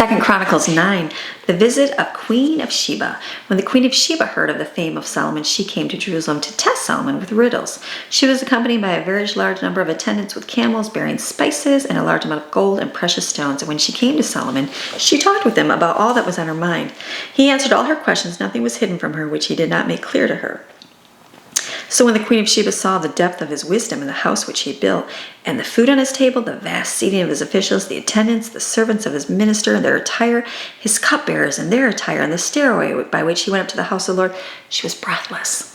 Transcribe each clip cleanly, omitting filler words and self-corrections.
2 Chronicles 9, the visit of Queen of Sheba. When the Queen of Sheba heard of the fame of Solomon, she came to Jerusalem to test Solomon with riddles. She was accompanied by a very large number of attendants with camels bearing spices and a large amount of gold and precious stones. And when she came to Solomon, she talked with him about all that was on her mind. He answered all her questions. Nothing was hidden from her which he did not make clear to her. So when the Queen of Sheba saw the depth of his wisdom in the house which he had built, and the food on his table, the vast seating of his officials, the attendants, the servants of his minister, their attire, his cupbearers and their attire, and the stairway by which he went up to the house of the Lord, she was breathless.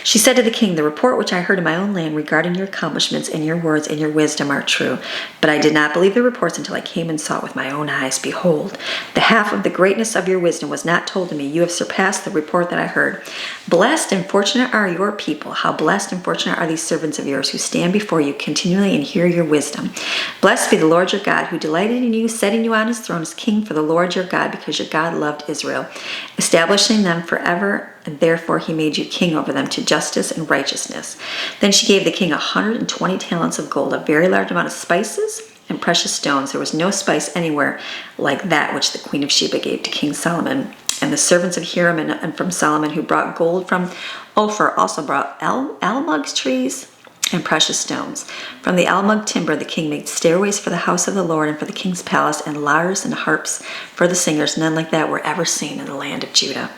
She said to the king, "The report which I heard in my own land regarding your accomplishments and your words and your wisdom are true. But I did not believe the reports until I came and saw it with my own eyes. Behold, the half of the greatness of your wisdom was not told to me. You have surpassed the report that I heard. Blessed and fortunate are your people. How blessed and fortunate are these servants of yours who stand before you continually and hear your wisdom. Blessed be the Lord your God, who delighted in you, setting you on his throne as king for the Lord your God, because your God loved Israel, establishing them forever, and therefore he made you king over them to justice and righteousness." Then she gave the king 120 talents of gold, a very large amount of spices and precious stones. There was no spice anywhere like that which the Queen of Sheba gave to King Solomon. And the servants of Hiram and from Solomon, who brought gold from Ophir, also brought almug trees and precious stones. From the almug timber, the king made stairways for the house of the Lord and for the king's palace, and lyres and harps for the singers. None like that were ever seen in the land of Judah.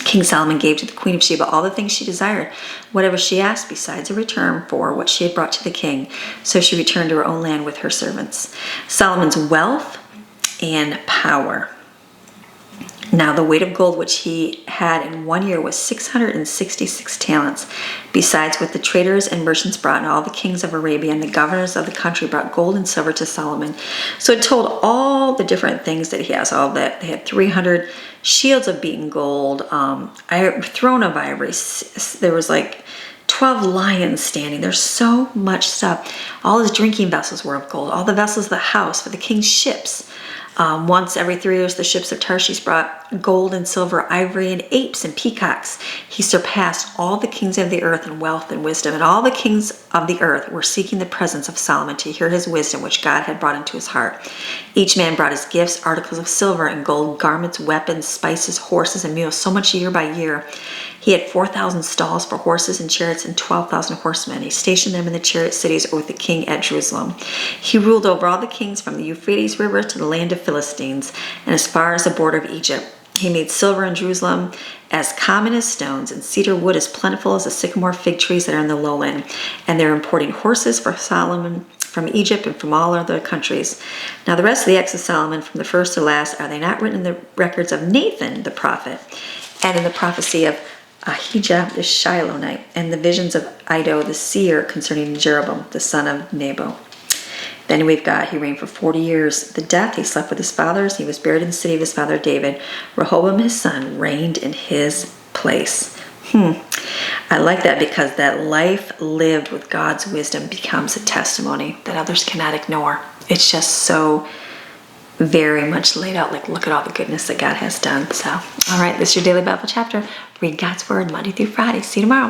King Solomon gave to the Queen of Sheba all the things she desired, whatever she asked, besides a return for what she had brought to the king. So she returned to her own land with her servants. Solomon's wealth and power. Now the weight of gold which he had in 1 year was 666 talents, besides what the traders and merchants brought, and all the kings of Arabia and the governors of the country brought gold and silver to Solomon. So it told all the different things that he has, all that. They had 300 shields of beaten gold, throne of ivory. There was like 12 lions standing. There's so much stuff. All his drinking vessels were of gold. All the vessels of the house for the king's ships. Once every 3 years, the ships of Tarshish brought gold and silver, ivory, and apes and peacocks. He surpassed all the kings of the earth in wealth and wisdom, and all the kings of the earth were seeking the presence of Solomon to hear his wisdom, which God had brought into his heart. Each man brought his gifts, articles of silver and gold, garments, weapons, spices, horses, and mules, so much year by year. He had 4,000 stalls for horses and chariots and 12,000 horsemen. He stationed them in the chariot cities with the king at Jerusalem. He ruled over all the kings from the Euphrates River to the land of Philistines and as far as the border of Egypt. He made silver in Jerusalem as common as stones, and cedar wood as plentiful as the sycamore fig trees that are in the lowland. And they're importing horses for Solomon from Egypt and from all other countries. Now the rest of the acts of Solomon, from the first to last, are they not written in the records of Nathan the prophet, and in the prophecy of Ahijah the Shilonite, and the visions of Iddo the seer concerning Jeroboam the son of Nebat? Then he reigned for 40 years. The death, he slept with his fathers. He was buried in the city of his father David. Rehoboam his son reigned in his place. I like that, because that life lived with God's wisdom becomes a testimony that others cannot ignore. It's just so very much laid out. Like, look at all the goodness that God has done. So, all right, this is your daily Bible chapter. Read God's word Monday through Friday. See you tomorrow.